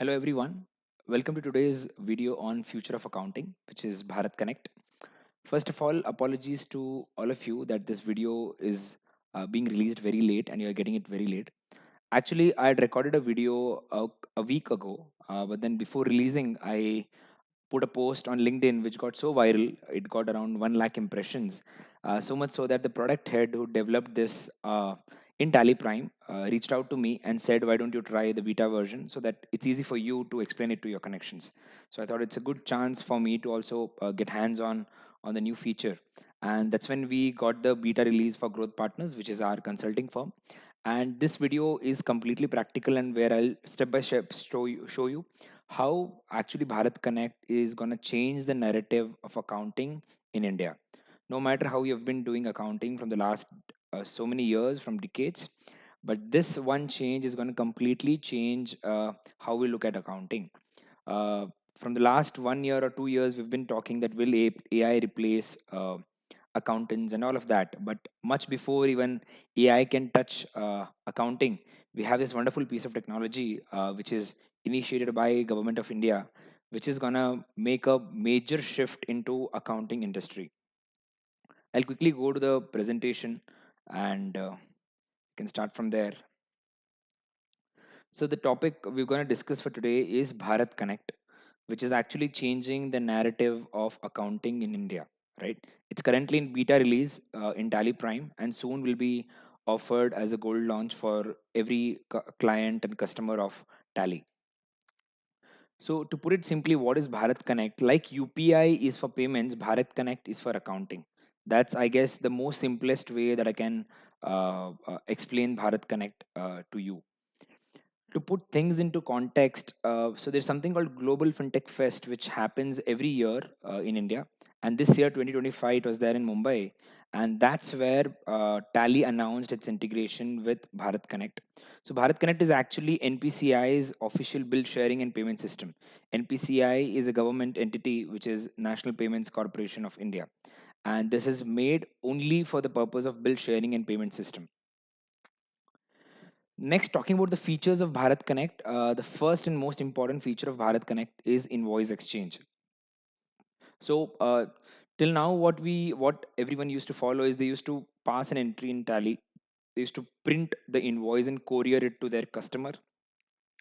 Hello everyone. Welcome to today's video on future of accounting, which is Bharat Connect. First of all, apologies to all of you that this video is being released very late and you're getting it very late. Actually, I had recorded a video a week ago, but then before releasing, I put a post on LinkedIn which got so viral. It got around 1 lakh impressions. So much so that the product head who developed this in TallyPrime reached out to me and said, "Why don't you try the beta version so that it's easy for you to explain it to your connections?" So I thought it's a good chance for me to also get hands on the new feature. And that's when we got the beta release for Growth Partners, which is our consulting firm. And this video is completely practical and where I'll step by step show you how actually Bharat Connect is going to change the narrative of accounting in India. No matter how you've been doing accounting from the last so many years, from decades, but this one change is going to completely change how we look at accounting. Uh, from the last 1 year or 2 years, we've been talking that will AI replace accountants and all of that. But much before even AI can touch accounting, we have this wonderful piece of technology which is initiated by Government of India, which is gonna make a major shift into accounting industry. I'll quickly go to the presentation and can start from there. So the topic we're going to discuss for today is Bharat Connect, which is actually changing the narrative of accounting in India. Right? It's currently in beta release in Tally Prime, and soon will be offered as a gold launch for every client and customer of Tally. So to put it simply, what is Bharat Connect? Like UPI is for payments, Bharat Connect is for accounting. That's, I guess, the most simplest way that I can explain Bharat Connect to you. To put things into context, so there's something called Global Fintech Fest, which happens every year in India. And this year, 2025, it was there in Mumbai. And that's where Tally announced its integration with Bharat Connect. So, Bharat Connect is actually NPCI's official bill sharing and payment system. NPCI is a government entity, which is National Payments Corporation of India. And this is made only for the purpose of bill sharing and payment system. Next, talking about the features of Bharat Connect, the first and most important feature of Bharat Connect is invoice exchange. So till now, what everyone used to follow is they used to pass an entry in Tally. They used to print the invoice and courier it to their customer,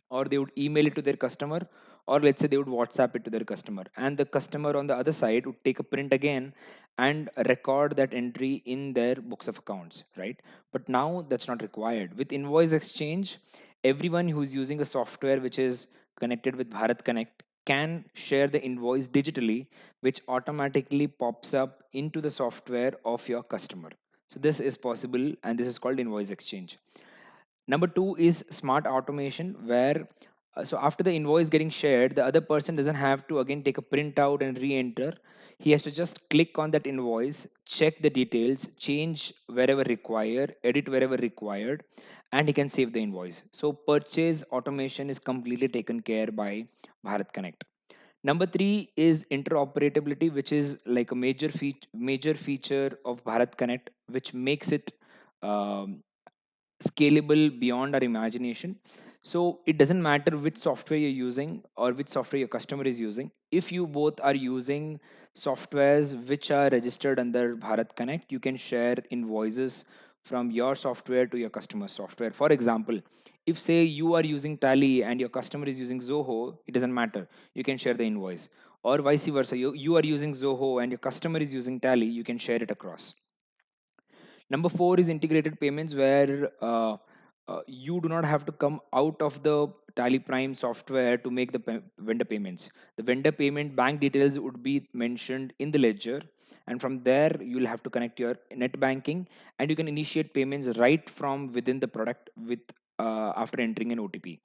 or they would email it to their customer, or let's say they would WhatsApp it to their customer, and the customer on the other side would take a print again and record that entry in their books of accounts, right? But now that's not required with invoice exchange. Everyone who's using a software which is connected with Bharat Connect can share the invoice digitally, which automatically pops up into the software of your customer. So this is possible, and this is called invoice exchange. Number two is smart automation, where so after the invoice getting shared, the other person doesn't have to again take a printout and re-enter. He has to just click on that invoice, check the details, change wherever required, edit wherever required, and he can save the invoice. So purchase automation is completely taken care by Bharat Connect. Number three is interoperability, which is like a major feature of Bharat Connect, which makes it um, scalable beyond our imagination. So it doesn't matter which software you're using or which software your customer is using. If you both are using softwares which are registered under Bharat Connect, you can share invoices from your software to your customer software. For example, if say you are using Tally and your customer is using Zoho, it doesn't matter. You can share the invoice. Or vice versa, you are using Zoho and your customer is using Tally, you can share it across. Number four is integrated payments, where you do not have to come out of the Tally Prime software to make the vendor payments. The vendor payment bank details would be mentioned in the ledger, and from there you'll have to connect your net banking, and you can initiate payments right from within the product with after entering an OTP.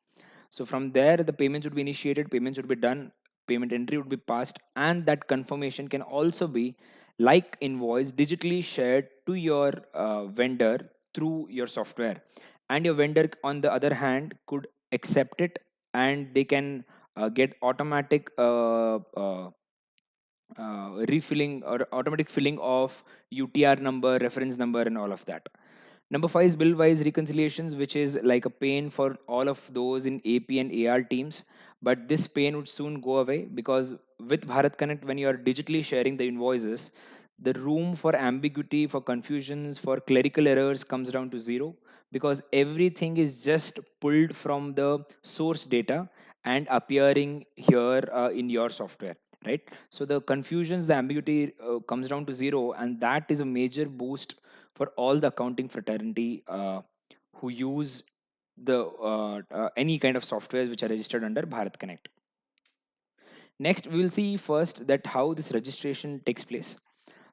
So from there, the payments would be initiated, payments would be done, payment entry would be passed, and that confirmation can also be like invoice digitally shared to your vendor through your software. And your vendor, on the other hand, could accept it, and they can get automatic refilling or automatic filling of UTR number, reference number, and all of that. Number five is bill-wise reconciliations, which is like a pain for all of those in AP and AR teams. But this pain would soon go away because with Bharat Connect, when you are digitally sharing the invoices, the room for ambiguity, for confusions, for clerical errors comes down to zero because everything is just pulled from the source data and appearing here in your software, right? So the confusions, the ambiguity comes down to zero, and that is a major boost for all the accounting fraternity who use the any kind of softwares which are registered under Bharat Connect. Next, we will see first that how this registration takes place.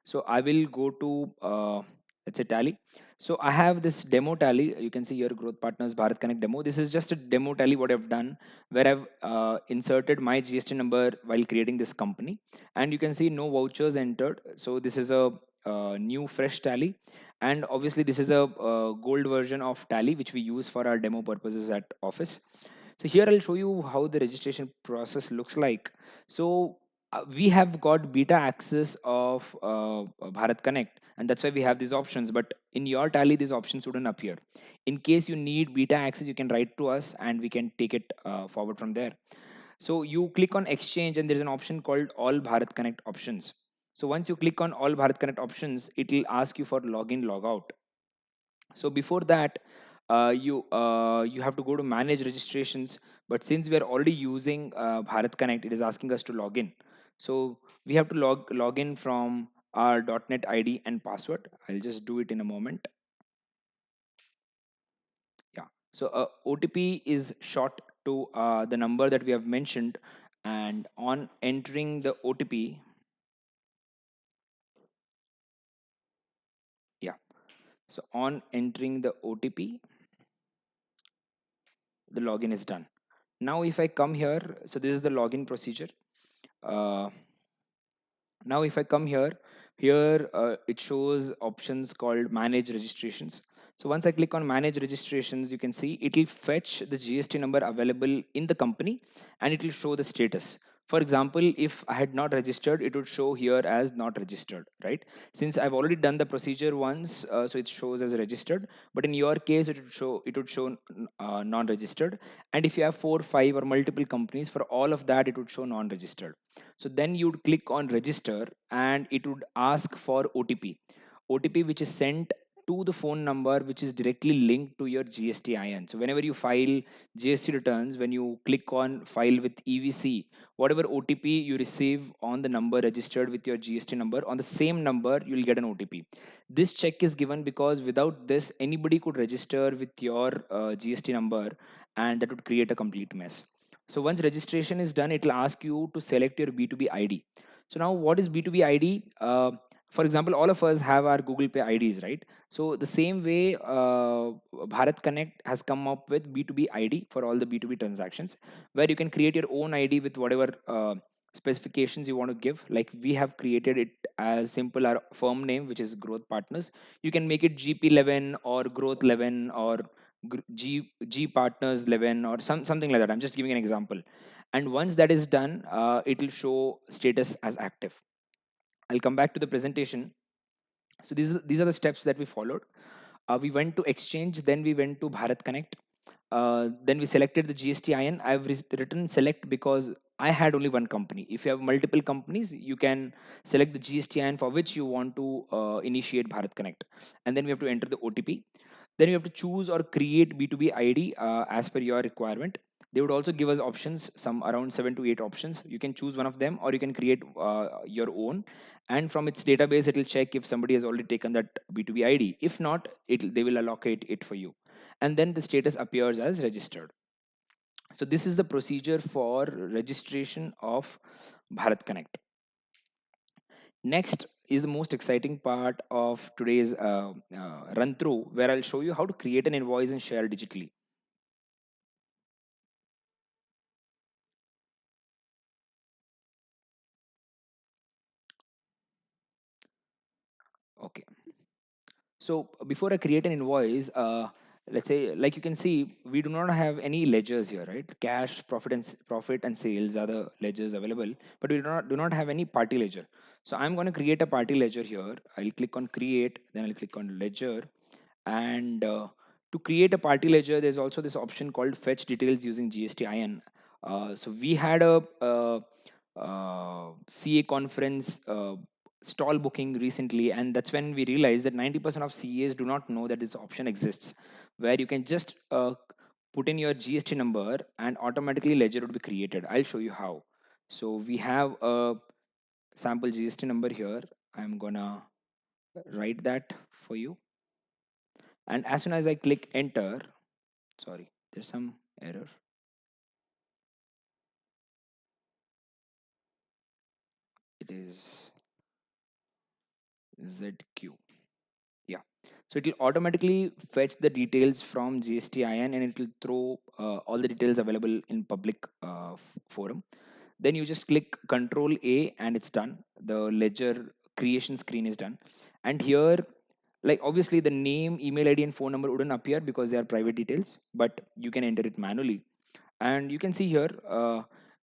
So I will go to let's say Tally. So I have this demo Tally. You can see your growth partners Bharat Connect demo. This is just a demo Tally what I've done where I've inserted my GST number while creating this company, and you can see no vouchers entered. So this is a new fresh Tally, and obviously this is a gold version of Tally which we use for our demo purposes at office. So here I'll show you how the registration process looks like. So we have got beta access of Bharat Connect, and that's why we have these options. But in your Tally, these options wouldn't appear. In case you need beta access, you can write to us, and we can take it forward from there. So you click on Exchange, and there's an option called All Bharat Connect options. So once you click on All Bharat Connect options, it will ask you for login, logout. So before that, you have to go to manage registrations. But since we are already using Bharat Connect, it is asking us to log in. So we have to log in from our .NET ID and password. I'll just do it in a moment. Yeah. So OTP is short to the number that we have mentioned, and on entering the OTP, yeah. So on entering the OTP, the login is done. Now if I come here, so this is the login procedure. Uh, Now, if I come here, it shows options called manage registrations. So once I click on manage registrations, you can see it will fetch the GST number available in the company and it will show the status. For example, if I had not registered, it would show here as not registered, right? Since I've already done the procedure once, so it shows as registered. But in your case, it would show non-registered. And if you have four, five, or multiple companies, for all of that, it would show non-registered. So then you'd click on register and it would ask for OTP. OTP which is sent to the phone number which is directly linked to your GST IN. So whenever you file GST returns, when you click on file with EVC, whatever OTP you receive on the number registered with your GST number, on the same number you'll get an OTP. This check is given because without this, anybody could register with your GST number and that would create a complete mess. So once registration is done, it will ask you to select your B2B ID. So now what is B2B ID? For example, all of us have our Google Pay IDs, right? So the same way Bharat Connect has come up with B2B ID for all the B2B transactions, where you can create your own ID with whatever specifications you want to give. Like we have created it as simple our firm name, which is Growth Partners. You can make it GP11 or Growth 11 or G Partners 11 or something like that. I'm just giving an example. And once that is done, it will show status as active. I'll come back to the presentation. So these are the steps that we followed. We went to Exchange, then we went to Bharat Connect. Then we selected the GST IN. I've written select because I had only one company. If you have multiple companies, you can select the GST IN for which you want to initiate Bharat Connect. And then we have to enter the OTP. Then you have to choose or create B2B ID as per your requirement. They would also give us options, some around 7 to 8 options. You can choose one of them or you can create your own. And from its database, it will check if somebody has already taken that B2B ID. If not, they will allocate it for you. And then the status appears as registered. So this is the procedure for registration of Bharat Connect. Next is the most exciting part of today's run through, where I'll show you how to create an invoice and share digitally. Okay. So before I create an invoice, let's say, like you can see, we do not have any ledgers here, right? Cash, profit and sales are the ledgers available, but we do not have any party ledger. So I'm going to create a party ledger here. I'll click on create, then I'll click on ledger, And to create a party ledger, there's also this option called fetch details using GSTIN. So we had CA conference stall booking recently, and that's when we realized that 90% of CAs do not know that this option exists, where you can just put in your GST number and automatically ledger would be created. I'll show you how. So we have a sample GST number here. I'm gonna write that for you. And as soon as I click enter, sorry, there's some error. It is ZQ. Yeah. So it will automatically fetch the details from GSTIN and it will throw all the details available in public forum. Then you just click Control A and it's done. The ledger creation screen is done. And here, like obviously the name, email ID, and phone number wouldn't appear because they are private details, but you can enter it manually. And you can see here,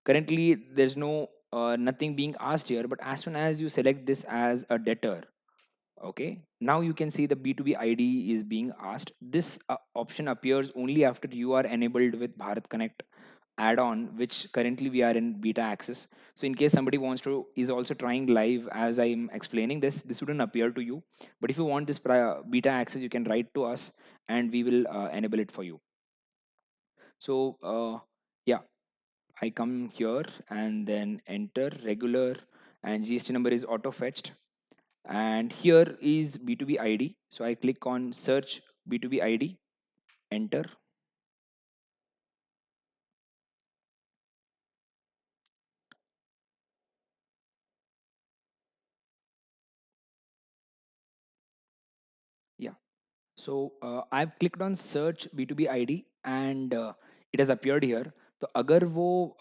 currently there's no nothing being asked here, but as soon as you select this as a debtor, okay, now you can see the B2B ID is being asked. This option appears only after you are enabled with Bharat Connect add-on, which currently we are in beta access. So in case somebody wants to is also trying live as I'm explaining this wouldn't appear to you. But if you want this beta access, you can write to us and we will enable it for you. So yeah, I come here and then enter regular, and GST number is auto fetched. And here is B2B ID. So I click on search B2B ID, enter. Yeah. So I've clicked on search B2B ID and it has appeared here. So agar wo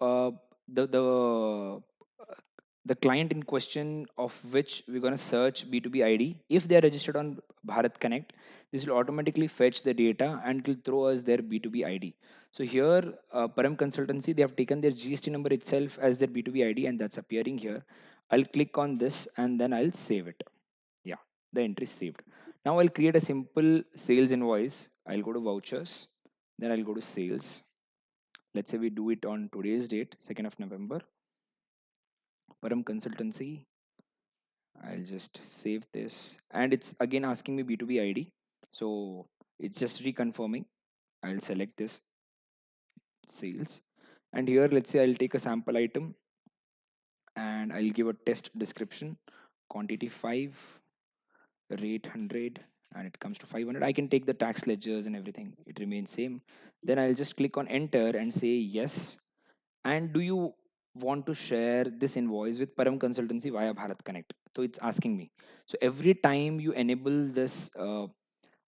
the client in question of which we're going to search B2B ID, if they are registered on Bharat Connect, this will automatically fetch the data and it will throw us their B2B ID. So here, Param Consultancy, they have taken their GST number itself as their B2B ID and that's appearing here. I'll click on this and then I'll save it. Yeah, the entry is saved. Now I'll create a simple sales invoice. I'll go to vouchers, then I'll go to sales. Let's say we do it on today's date, 2nd of November. Param Consultancy. I'll just save this. And it's again asking me B2B ID. So it's just reconfirming. I'll select this sales. And here, let's say I'll take a sample item and I'll give a test description, quantity 5, rate 100, and it comes to 500. I can take the tax ledgers and everything. It remains same. Then I'll just click on enter and say yes. And do you want to share this invoice with Param Consultancy via Bharat Connect? So it's asking me. So every time you enable this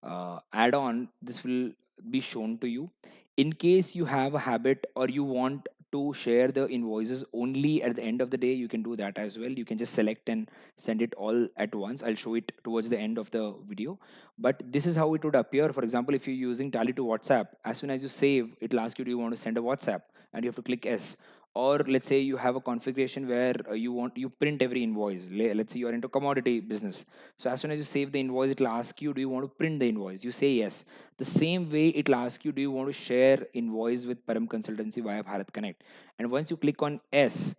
add-on, this will be shown to you. In case you have a habit or you want to share the invoices only at the end of the day, you can do that as well. You can just select and send it all at once. I'll show it towards the end of the video. But this is how it would appear. For example, if you're using Tally to WhatsApp, as soon as you save, it'll ask you, do you want to send a WhatsApp? And you have to click yes. Or let's say you have a configuration where you print every invoice. Let's say you're into commodity business, so as soon as you save the invoice, it'll ask you, do you want to print the invoice? You say yes. The same way it'll ask you, do you want to share invoice with Param Consultancy via Bharat Connect? And once you click on S,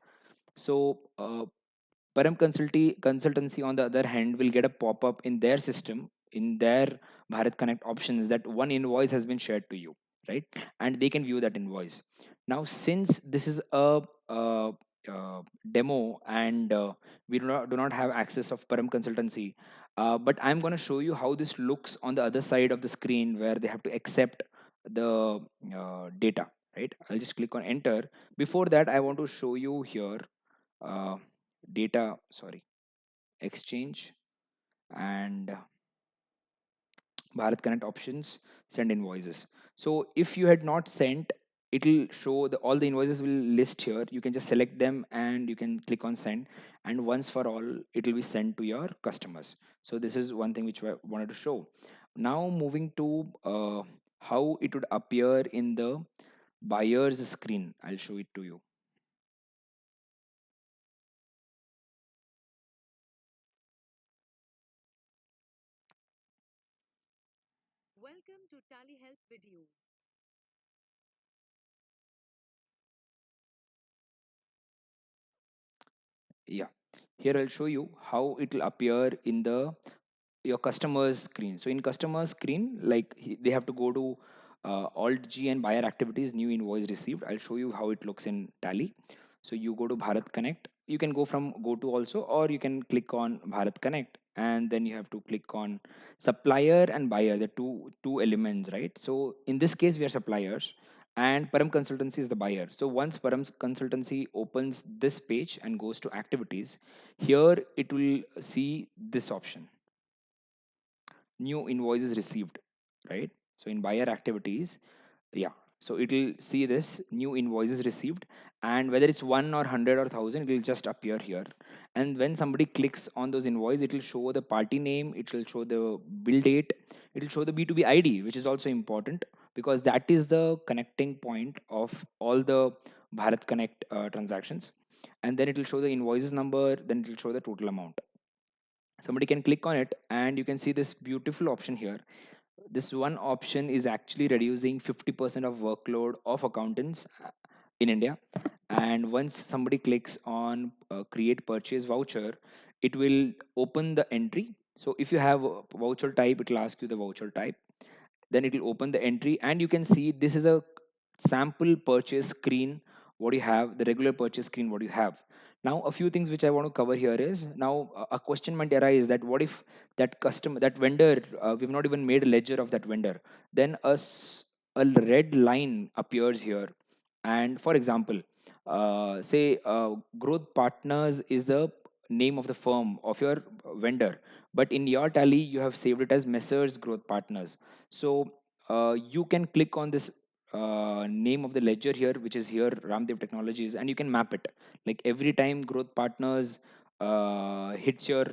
so Param Consultancy, on the other hand, will get a pop up in their system, in their Bharat Connect options, that one invoice has been shared to you, right? And they can view that invoice. Now, since this is a demo and we do not have access of Param Consultancy, but I'm going to show you how this looks on the other side of the screen where they have to accept the data, right? I'll just click on enter. Before that, I want to show you here uh, data, sorry, exchange and Bharat Connect options, send invoices. So if you had not sent, it'll show all the invoices will list here. You can just select them and you can click on send, and once for all, it will be sent to your customers. So this is one thing which I wanted to show. Now moving to how it would appear in the buyer's screen. I'll show it to you. Yeah, here I'll show you how it will appear in the your customer's screen. So in customer screen, like they have to go to Alt G and buyer activities, new invoice received. I'll show you how it looks in Tally. So you go to Bharat Connect. You can go from go to also, or you can click on Bharat Connect, and then you have to click on supplier and buyer, the two elements, right? So in this case, we are suppliers, and Param Consultancy is the buyer. So once Param Consultancy opens this page and goes to activities, here it will see this option, new invoices received, right? So in buyer activities, yeah, so it will see this new invoices received, and whether it's one or 100 or 1000, it will just appear here. And when somebody clicks on those invoice, it will show the party name, it will show the bill date, it will show the B2B ID, which is also important because that is the connecting point of all the Bharat Connect transactions. And then it will show the invoices number, then it will show the total amount. Somebody can click on it and you can see this beautiful option here. This one option is actually reducing 50% of workload of accountants in India. And once somebody clicks on create purchase voucher, it will open the entry. So if you have a voucher type, it will ask you the voucher type. Then it will open the entry, and you can see this is a sample purchase screen. What you have, the regular purchase screen, what you have. Now a few things which I want to cover here is, now a question might arise that what if that customer, that vendor, we've not even made a ledger of that vendor, then a red line appears here. And for example, say growth partners is the name of the firm of your vendor, but in your Tally you have saved it as Messrs Growth Partners. So you can click on this name of the ledger here, which is here Ramdev Technologies, and you can map it. Like every time Growth Partners hits your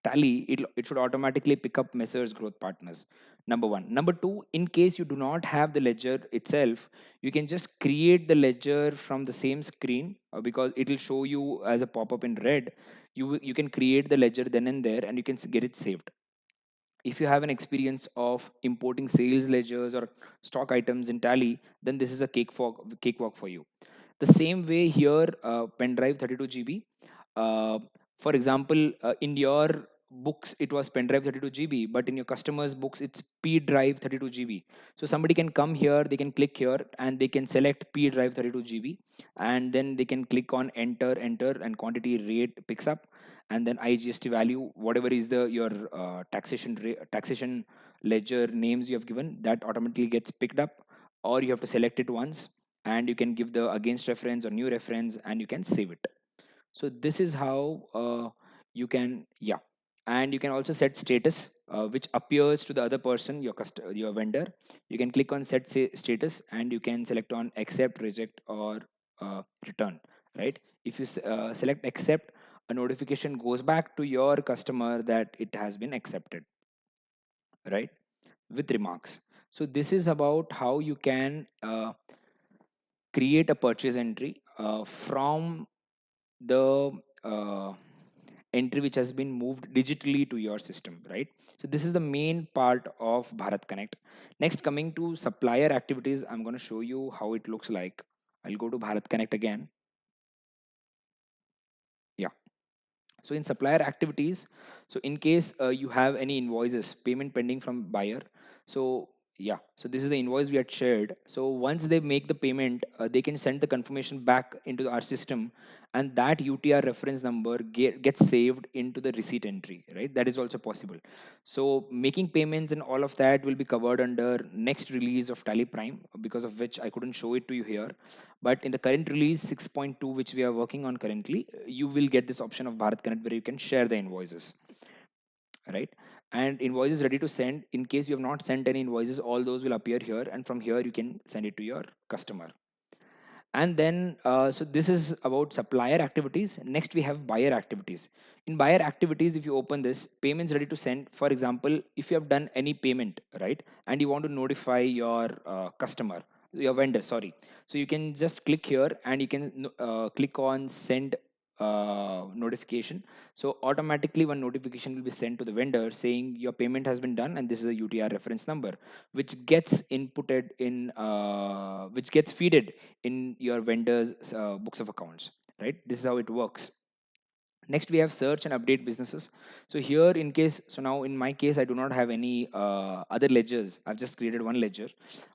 Tally, it should automatically pick up Messrs Growth Partners. Number one. Number two, in case you do not have the ledger itself, you can just create the ledger from the same screen, because it will show you as a pop-up in red. You can create the ledger then and there, and you can get it saved. If you have an experience of importing sales ledgers or stock items in Tally, then this is a cakewalk for you. The same way here, pen drive 32 GB. Uh, for example, in your books it was pen drive 32 GB, but in your customers' books it's P drive 32 GB. So somebody can come here, they can click here, and they can select P drive 32 GB, and then they can click on enter, and quantity rate picks up, and then IGST value, whatever is the your taxation ledger names you have given, that automatically gets picked up, or you have to select it once, and you can give the against reference or new reference, and you can save it. So this is how you can, yeah. And you can also set status, which appears to the other person, your vendor. You can click on set status, and you can select on accept, reject, or return, right? If you select accept, a notification goes back to your customer that it has been accepted, right, with remarks. So this is about how you can create a purchase entry from the entry which has been moved digitally to your system, right? So this is the main part of Bharat Connect. Next, coming to supplier activities, I'm going to show you how it looks like. I'll go to Bharat Connect again. Yeah. So in supplier activities, so in case you have any invoices, payment pending from buyer. So yeah, so this is the invoice we had shared. So once they make the payment, they can send the confirmation back into our system, and that UTR reference number gets saved into the receipt entry, right? That is also possible. So making payments and all of that will be covered under next release of TallyPrime, because of which I couldn't show it to you here. But in the current release 6.2, which we are working on currently, you will get this option of Bharat Connect where you can share the invoices, right? And invoices ready to send. In case you have not sent any invoices, all those will appear here, and from here you can send it to your customer. And then so this is about supplier activities. Next we have buyer activities. In buyer activities, if you open this, payments ready to send, for example, if you have done any payment, right, and you want to notify your customer, your vendor, sorry, so you can just click here, and you can click on send notification. So automatically one notification will be sent to the vendor saying your payment has been done and this is a UTR reference number, which gets inputted in, which gets feeded in your vendor's books of accounts. Right? This is how it works. Next we have search and update businesses. So here in case, so now in my case I do not have any other ledgers, I've just created one ledger,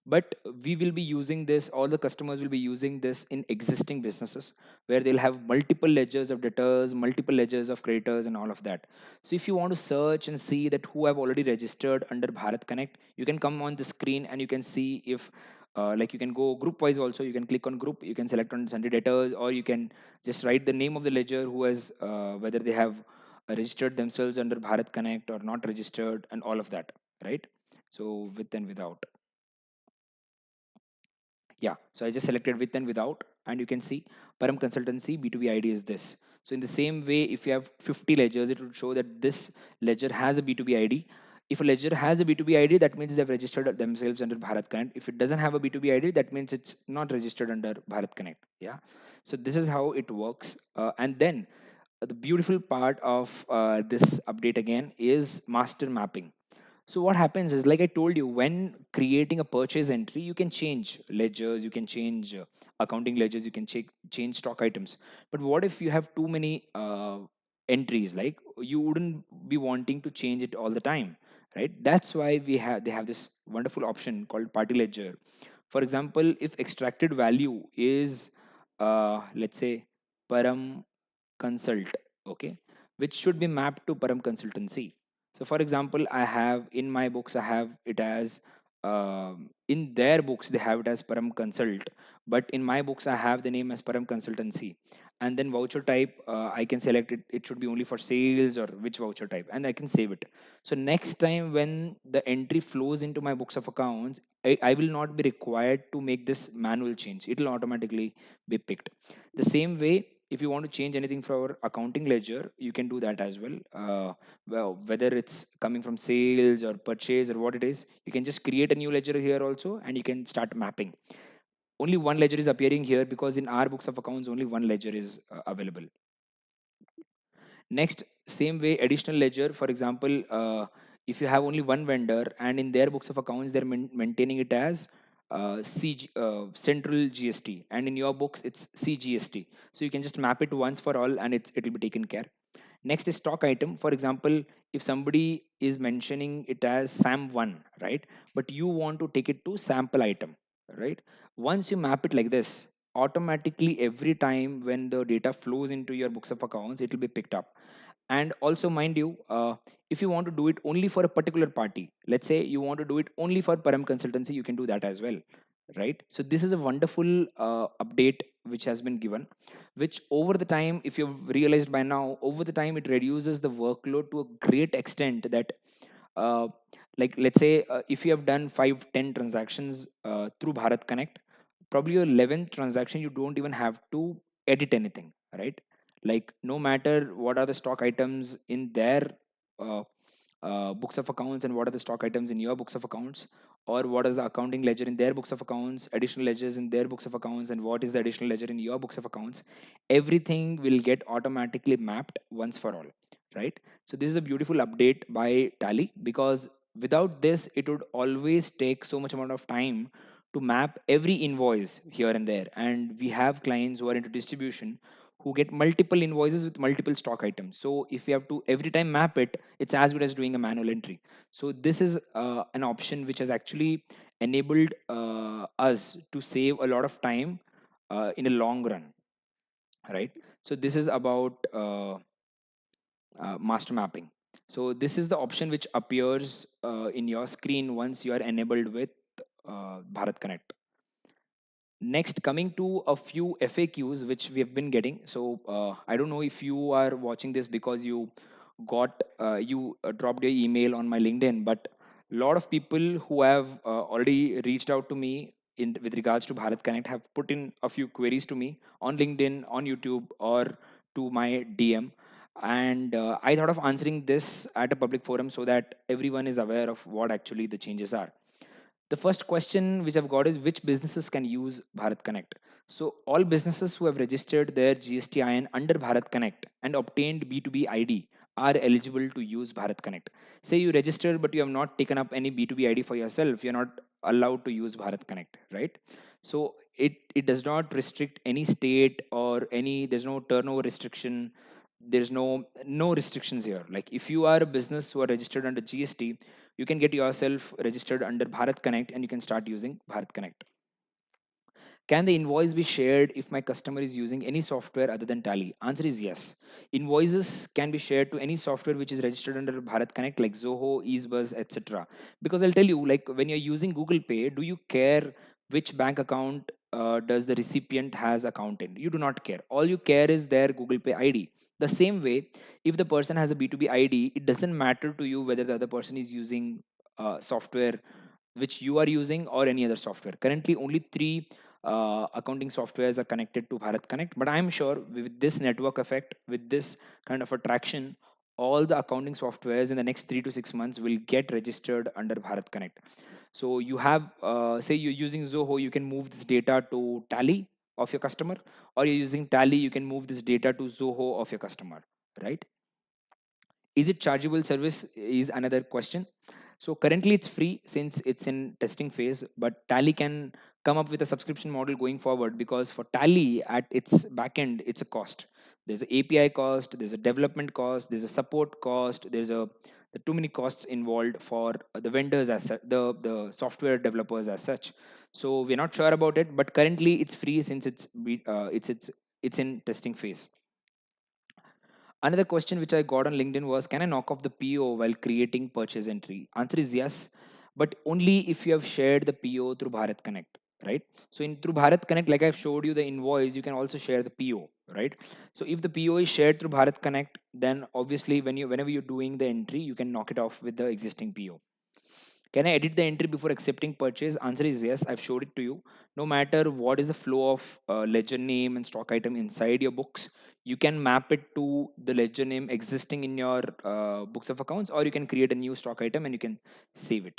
but we will be using this, all the customers will be using this in existing businesses where they'll have multiple ledgers of debtors, multiple ledgers of creditors and all of that. So if you want to search and see that who have already registered under Bharat Connect, you can come on the screen and you can see if like you can go group wise also, you can click on group, you can select on Sunday debtors, or you can just write the name of the ledger who has whether they have registered themselves under Bharat Connect or not registered and all of that, right? So with and without. Yeah, so I just selected with and without, and you can see Param Consultancy B2B ID is this. So in the same way, if you have 50 ledgers, it would show that this ledger has a B2B ID. If a ledger has a B2B ID, that means they've registered themselves under Bharat Connect. If it doesn't have a B2B ID, that means it's not registered under Bharat Connect. Yeah. So this is how it works. And then the beautiful part of this update again is master mapping. So what happens is, like I told you, when creating a purchase entry, you can change ledgers, you can change accounting ledgers, you can change stock items. But what if you have too many entries? Like you wouldn't be wanting to change it all the time, right? That's why they have this wonderful option called party ledger. For example, if extracted value is let's say Param Consult, okay, which should be mapped to Param Consultancy. So, for example, I have in my books, I have it as in their books, they have it as Param Consult, but in my books, I have the name as Param Consultancy. And then voucher type, I can select it, it should be only for sales or which voucher type, and I can save it. So, next time when the entry flows into my books of accounts, I will not be required to make this manual change, it will automatically be picked. The same way, if you want to change anything for our accounting ledger, you can do that as well. Well, whether it's coming from sales or purchase or what it is, you can just create a new ledger here also, and you can start mapping. Only one ledger is appearing here because in our books of accounts, only one ledger is available. Next, same way, additional ledger. For example, if you have only one vendor and in their books of accounts, they're maintaining it as central GST, and in your books, it's CGST. So you can just map it once for all, and it'll be taken care. Next is stock item. For example, if somebody is mentioning it as SAM1, right? But you want to take it to sample item, right? Once you map it like this, automatically every time when the data flows into your books of accounts, it will be picked up. And also, mind you, if you want to do it only for a particular party, let's say you want to do it only for Param Consultancy, you can do that as well, right? So this is a wonderful update which has been given, which over the time, if you've realized by now, over the time it reduces the workload to a great extent that uh, like let's say if you have done 5 10 transactions through Bharat Connect, probably your 11th transaction you don't even have to edit anything, right? Like no matter what are the stock items in their uh, books of accounts and what are the stock items in your books of accounts, or what is the accounting ledger in their books of accounts, additional ledgers in their books of accounts, and what is the additional ledger in your books of accounts, everything will get automatically mapped once for all, right? So this is a beautiful update by Tally, because without this it would always take so much amount of time to map every invoice here and there, and we have clients who are into distribution who get multiple invoices with multiple stock items. So if you have to every time map it, it's as good as doing a manual entry. So this is an option which has actually enabled us to save a lot of time in a long run, right? So this is about master mapping. So this is the option which appears in your screen once you are enabled with Bharat Connect. Next, coming to a few FAQs which we have been getting. So I don't know if you are watching this because you dropped your email on my LinkedIn, but a lot of people who have already reached out to me in with regards to Bharat Connect have put in a few queries to me on LinkedIn, on YouTube, or to my DM. And I thought of answering this at a public forum so that everyone is aware of what actually the changes are. The first question which I've got is, which businesses can use Bharat Connect? So all businesses who have registered their GSTIN under Bharat Connect and obtained B2B ID are eligible to use Bharat Connect. Say you registered but you have not taken up any B2B ID for yourself, you're not allowed to use Bharat Connect, right? So it does not restrict any state or any, there's no turnover restriction, there's no restrictions here. Like if you are a business who are registered under GST, you can get yourself registered under Bharat Connect and you can start using Bharat Connect. Can the invoice be shared if my customer is using any software other than Tally? Answer is yes. Invoices can be shared to any software which is registered under Bharat Connect, like Zoho, EaseBuzz, etc. Because I'll tell you, like when you're using Google Pay, do you care which bank account does the recipient has account in? You do not care. All you care is their Google Pay ID. The same way, if the person has a B2B ID, it doesn't matter to you whether the other person is using software which you are using or any other software. Currently, only three accounting softwares are connected to Bharat Connect, but I'm sure with this network effect, with this kind of attraction, all the accounting softwares in the next 3 to 6 months will get registered under Bharat Connect. So you have, say you're using Zoho, you can move this data to Tally of your customer, or you're using Tally, you can move this data to Zoho of your customer, right? Is it chargeable service is another question. So currently it's free since it's in testing phase, but Tally can come up with a subscription model going forward, because for Tally at its backend, it's a cost. There's an API cost, there's a development cost, there's a support cost, the too many costs involved for the vendors as such, the software developers as such. So we're not sure about it, but currently it's free since it's in testing phase. Another question which I got on LinkedIn was, can I knock off the PO while creating purchase entry? Answer is yes, but only if you have shared the PO through Bharat Connect, right? So in through Bharat Connect, like I've showed you the invoice, you can also share the PO, right? So if the PO is shared through Bharat Connect, then obviously whenever you're doing the entry, you can knock it off with the existing PO. Can I edit the entry before accepting purchase? Answer is yes. I've showed it to you. No matter what is the flow of ledger name and stock item inside your books, you can map it to the ledger name existing in your books of accounts, or you can create a new stock item and you can save it.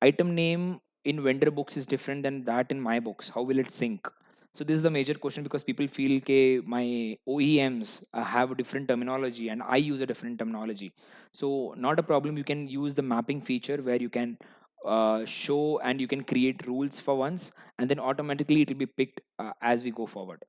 Item name in vendor books is different than that in my books. How will it sync? So this is the major question, because people feel okay, my OEMs have a different terminology and I use a different terminology. So not a problem, you can use the mapping feature where you can show and you can create rules for once, and then automatically it will be picked as we go forward.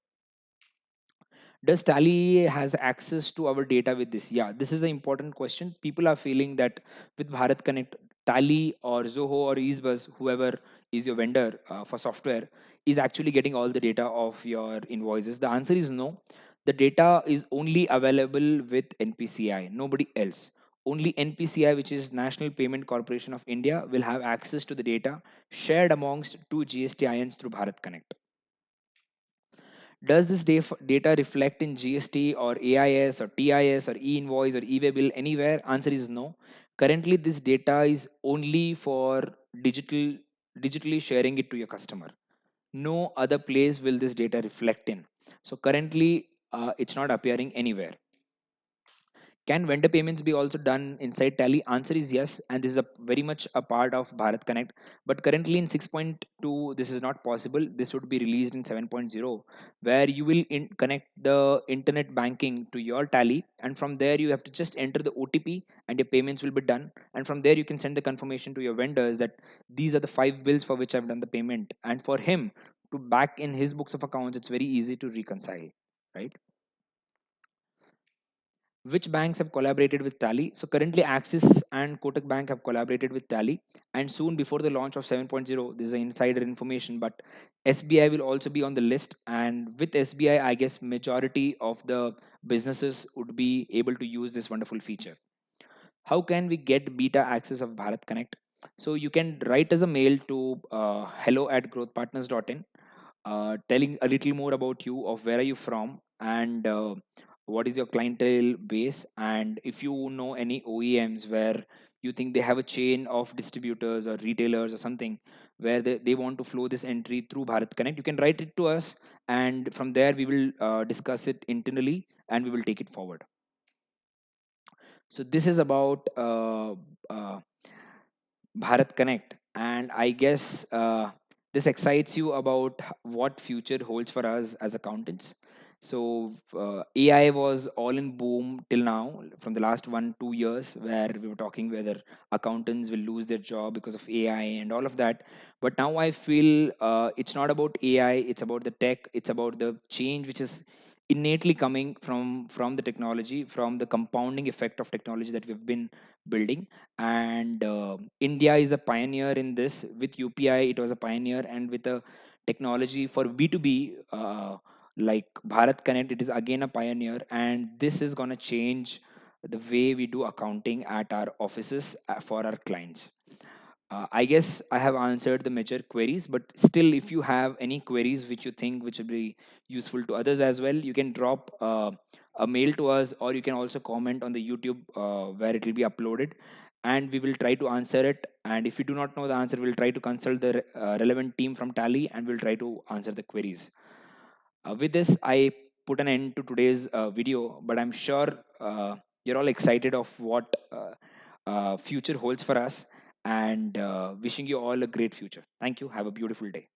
Does Tally has access to our data with this? Yeah, this is an important question. People are feeling that with Bharat Connect, Tally or Zoho or EaseBuzz, whoever is your vendor for software, is actually getting all the data of your invoices. The answer is no. The data is only available with NPCI, nobody else. Only NPCI, which is National Payment Corporation of India, will have access to the data shared amongst two GSTINs through Bharat Connect. Does this data reflect in GST or AIS or TIS or e-invoice or e-way bill anywhere? Answer is no. Currently, this data is only for digitally sharing it to your customer. No other place will this data reflect in. So currently, it's not appearing anywhere. Can vendor payments be also done inside Tally? Answer is yes, and this is a very much a part of Bharat Connect. But currently in 6.2, this is not possible. This would be released in 7.0, where you will connect the internet banking to your Tally, and from there you have to just enter the OTP, and your payments will be done. And from there you can send the confirmation to your vendors that these are the 5 bills for which I've done the payment. And for him to back in his books of accounts, it's very easy to reconcile, right? Which banks have collaborated with Tally? So currently Axis and Kotak Bank have collaborated with Tally, and soon before the launch of 7.0, this is insider information, but SBI will also be on the list. And with SBI, I guess majority of the businesses would be able to use this wonderful feature. How can we get beta access of Bharat Connect? So you can write us a mail to hello@growthpartners.in, telling a little more about you, of where are you from, and what is your clientele base, and if you know any OEMs where you think they have a chain of distributors or retailers or something where they want to flow this entry through Bharat Connect, you can write it to us, and from there we will discuss it internally and we will take it forward. So this is about uh, Bharat Connect. and I guess this excites you about what future holds for us as accountants. So AI was all in boom till now, from the last 1 2 years, where we were talking whether accountants will lose their job because of AI and all of that. But now I feel it's not about AI; it's about the tech. It's about the change which is innately coming from the technology, from the compounding effect of technology that we've been building. And India is a pioneer in this. With UPI it was a pioneer, and with a technology for B2B like Bharat Connect, it is again a pioneer, and this is going to change the way we do accounting at our offices for our clients. I guess I have answered the major queries, but still, if you have any queries which you think which will be useful to others as well, you can drop a mail to us, or you can also comment on the YouTube where it will be uploaded, and we will try to answer it. And if you do not know the answer, we'll try to consult the relevant team from Tally, and we'll try to answer the queries. With this, I put an end to today's video, but I'm sure you're all excited of what future holds for us, and wishing you all a great future. Thank you. Have a beautiful day.